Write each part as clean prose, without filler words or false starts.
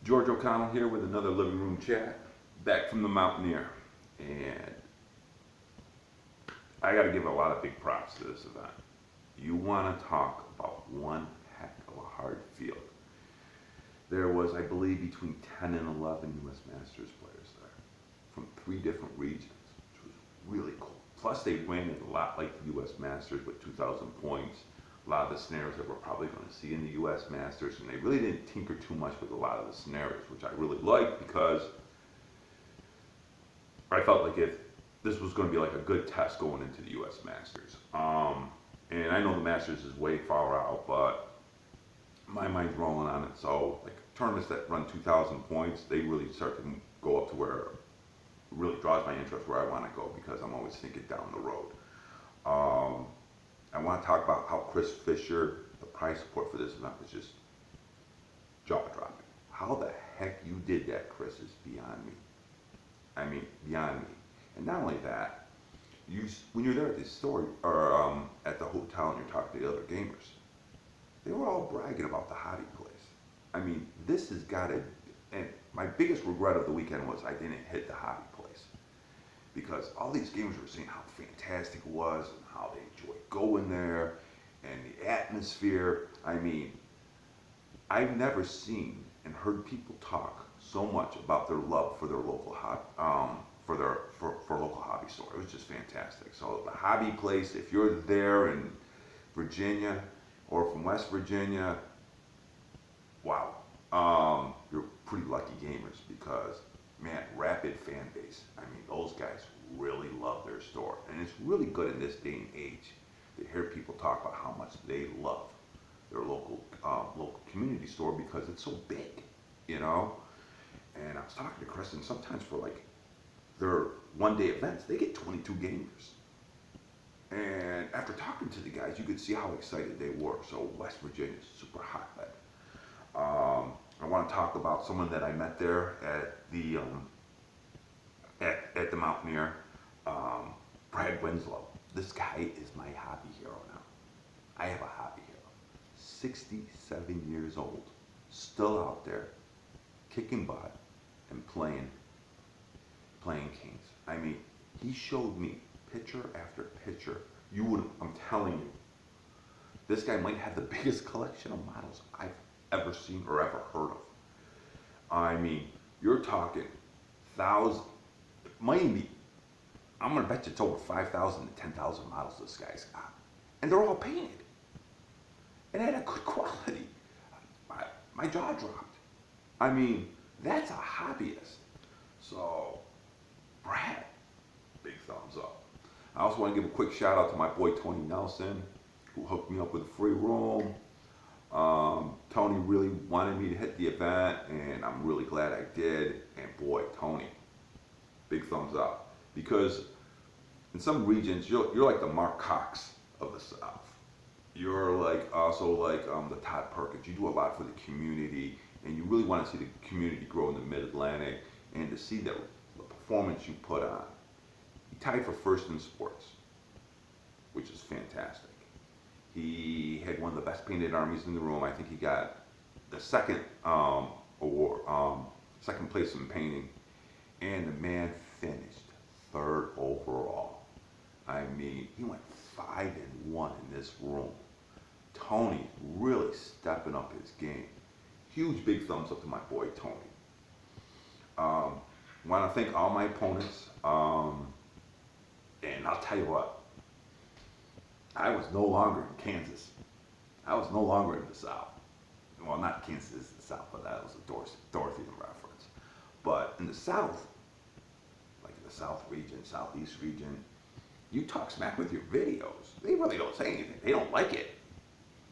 George O'Connell here with another living room chat, back from the Mountaineer, and I got to give a lot of big props to this event. You want to talk about one heck of a hard field. There was, I believe, between 10 and 11 U.S. Masters players there from 3 different regions, which was really cool. Plus, they ran it a lot like the U.S. Masters with 2,000 points. A lot of the scenarios that we're probably going to see in the U.S. Masters, and they really didn't tinker too much with a lot of the scenarios, which I really liked because I felt like if this was going to be like a good test going into the U.S. Masters. And I know the Masters is way far out, but my mind's rolling on it. So like tournaments that run 2,000 points, they really start to go up to where it really draws my interest where I want to go because I'm always thinking down the road. I want to talk about how Chris Fisher, the prize support for this event was just jaw-dropping. How the heck you did that, Chris, is beyond me. I mean, beyond me. And not only that, when you're there at the store or at the hotel and you're talking to the other gamers, they were all bragging about the hobby place. I mean, this has got to, and my biggest regret of the weekend was I didn't hit the hobby place. Because all these gamers were saying how fantastic it was and how they enjoyed going there and the atmosphere. I mean, I've never seen and heard people talk so much about their love for their local hobby, for local hobby store. It was just fantastic. So the hobby place, if you're there in Virginia or from West Virginia, wow, you're pretty lucky gamers because, man, rabid fan base. I mean, those guys really love their store. And it's really good in this day and age to hear people talk about how much they love their local community store because it's so big, you know? And I was talking to Chris, and sometimes for like their one-day events, they get 22 gamers. And after talking to the guys, you could see how excited they were. So West Virginia is super hotbed. I want to talk about someone that I met there at the at the Mountaineer, Brad Winslow. This guy is my hobby hero now. I have a hobby hero. 67 years old, still out there, kicking butt and playing Kings. I mean, he showed me picture after picture. You would, I'm telling you, this guy might have the biggest collection of models I've ever seen or ever heard of. I mean, you're talking thousands, might even be, I'm gonna bet you it's over 5,000 to 10,000 models this guy's got. And they're all painted. And at a good quality. My jaw dropped. I mean, that's a hobbyist. So, Brad, big thumbs up. I also want to give a quick shout out to my boy Tony Nelson, who hooked me up with a free room. Tony really wanted me to hit the event, and I'm really glad I did. And boy, Tony, big thumbs up. Because in some regions, you're like the Mark Cox of the South. You're like also like the Todd Perkins. You do a lot for the community, and you really want to see the community grow in the Mid-Atlantic, and to see the performance you put on. He tied for first in sports, which is fantastic. He had one of the best painted armies in the room. I think he got the second award, second place in painting, and the man finished 3rd overall. I mean, he went 5-1 in this room. Tony really stepping up his game. Huge big thumbs up to my boy Tony. Want to thank all my opponents, and I'll tell you what, I was no longer in Kansas. I was no longer in the South. Well, not Kansas is the South, but that was a Dorothy reference. But in the South, like in the South region, Southeast region, you talk smack with your videos. They really don't say anything. They don't like it,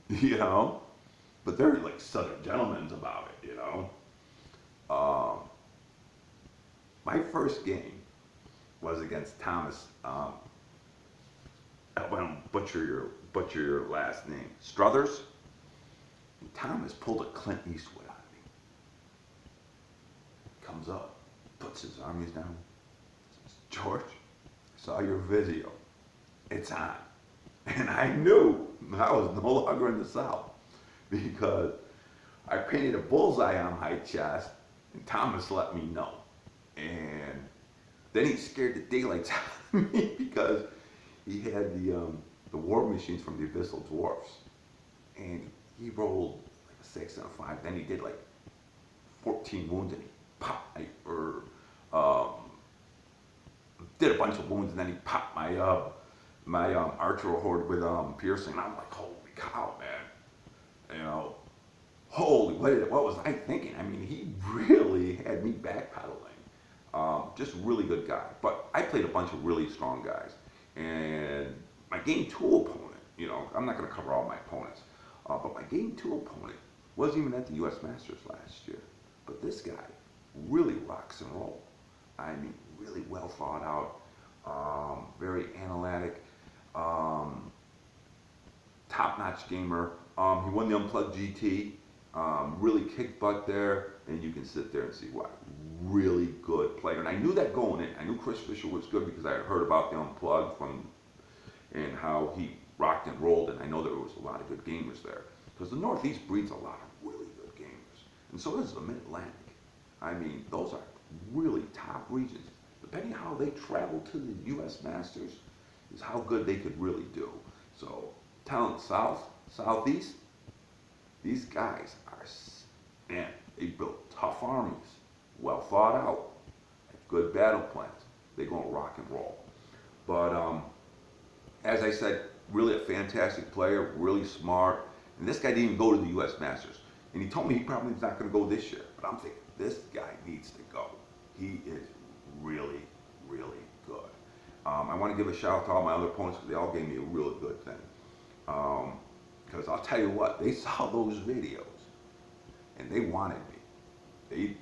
you know? But they're like Southern gentlemen about it, you know? My first game was against Thomas, I won't butcher your last name, Struthers. And Thomas pulled a Clint Eastwood on me. Comes up, puts his armies down, says, George, I saw your video. It's on. And I knew I was no longer in the South because I painted a bullseye on my chest And Thomas let me know. And then he scared the daylights out of me because he had the war machines from the Abyssal Dwarfs. And he rolled like a 6 and a 5. Then he did like 14 wounds and he popped did a bunch of wounds and then he popped my archer horde with piercing. And I'm like, holy cow, man. You know, holy, what was I thinking? I mean, he really had me backpedaling. Just really good guy. But I played a bunch of really strong guys. And my game 2 opponent, you know, I'm not going to cover all my opponents, but my game 2 opponent wasn't even at the U.S. Masters last year. But this guy really rocks and roll. I mean, really well thought out, very analytic, top-notch gamer. He won the Unplugged GT, really kicked butt there, and you can sit there and see why. Really good player. And I knew that going in. I knew Chris Fisher was good because I had heard about the Unplugged and how he rocked and rolled, and I know there was a lot of good gamers there. Because the Northeast breeds a lot of really good gamers. And so does the Mid-Atlantic. I mean, those are really top regions. Depending on how they travel to the U.S. Masters is how good they could really do. So, talent South, Southeast, these guys are, man, they built tough armies, well thought out, good battle plans. They're going to rock and roll. But as I said, really a fantastic player, really smart. And this guy didn't even go to the U.S. Masters. And he told me he probably is not going to go this year. But I'm thinking, this guy needs to go. He is really, really good. I want to give a shout out to all my other opponents because they all gave me a really good thing. Because I'll tell you what, they saw those videos and they wanted me.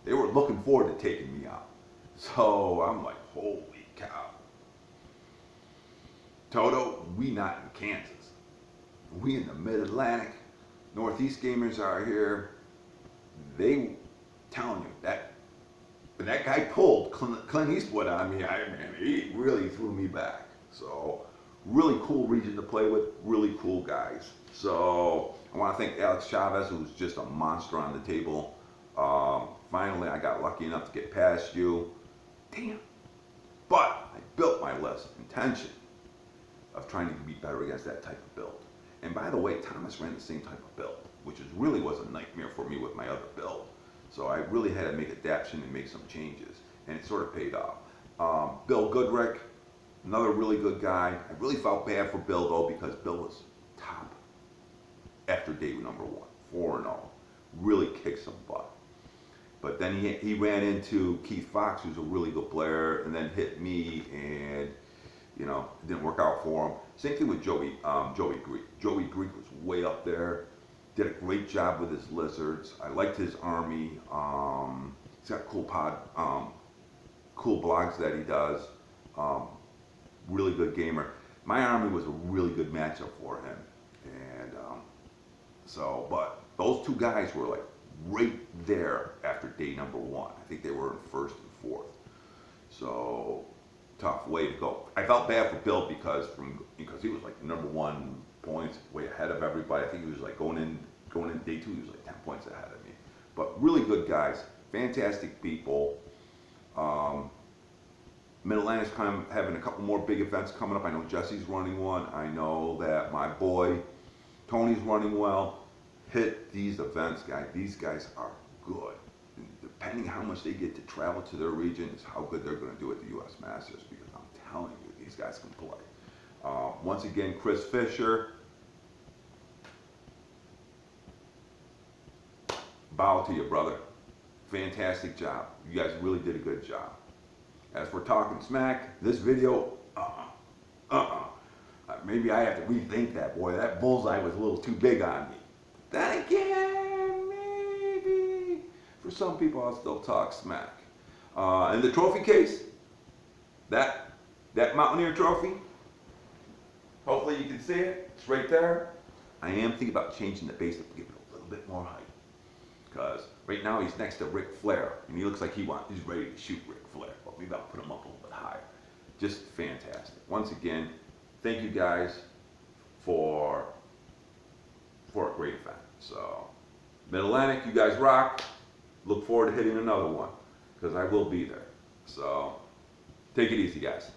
They were looking forward to taking me out. So I'm like, holy cow. Toto, we not in Kansas. We in the Mid-Atlantic. Northeast gamers are here. They telling you that when that guy pulled Clint Eastwood on me, he really threw me back. So really cool region to play with, really cool guys. So I want to thank Alex Chavez, who's just a monster on the table. Finally, I got lucky enough to get past you. Damn. But I built my list, intention of trying to be better against that type of build. And by the way, Thomas ran the same type of build, which really was a nightmare for me with my other build. So I really had to make adaptation and make some changes, and it sort of paid off. Bill Goodrick, another really good guy. I really felt bad for Bill though because Bill was top after day number 1, 4-0. Really kicked some butt. But then he ran into Keith Fox, who's a really good player, and then hit me, and you know, it didn't work out for him. Same thing with Joey Greek. Joey Greek was way up there. Did a great job with his lizards. I liked his army. He's got cool blogs that he does. Really good gamer. My army was a really good matchup for him. And but those two guys were like right there after day number 1. I think they were in 1st and 4th. So tough way to go. I felt bad for Bill because he was like number 1 points, way ahead of everybody. I think he was like going in day 2, he was like 10 points ahead of me. But really good guys, fantastic people. Mid-Atlantic's kind of having a couple more big events coming up. I know Jesse's running one. I know that my boy Tony's running well. Hit these events, guys. These guys are good. And depending how much they get to travel to their region is how good they're going to do at the U.S. Masters, because I'm telling you, these guys can play. Once again, Chris Fisher, bow to you, brother. Fantastic job. You guys really did a good job. As for talking smack, this video, maybe I have to rethink that, boy. That bullseye was a little too big on me. Then again, maybe for some people I'll still talk smack. And the trophy case, that Mountaineer trophy, hopefully you can see it. It's right there. I am thinking about changing the base up to give it a little bit more height. Because right now he's next to Ric Flair, and he looks like he's ready to shoot Ric Flair. But we got to put him up a little bit higher. Just fantastic. Once again, thank you guys for a great event. So, Mid-Atlantic, you guys rock. look forward to hitting another one because I will be there. So take it easy, guys.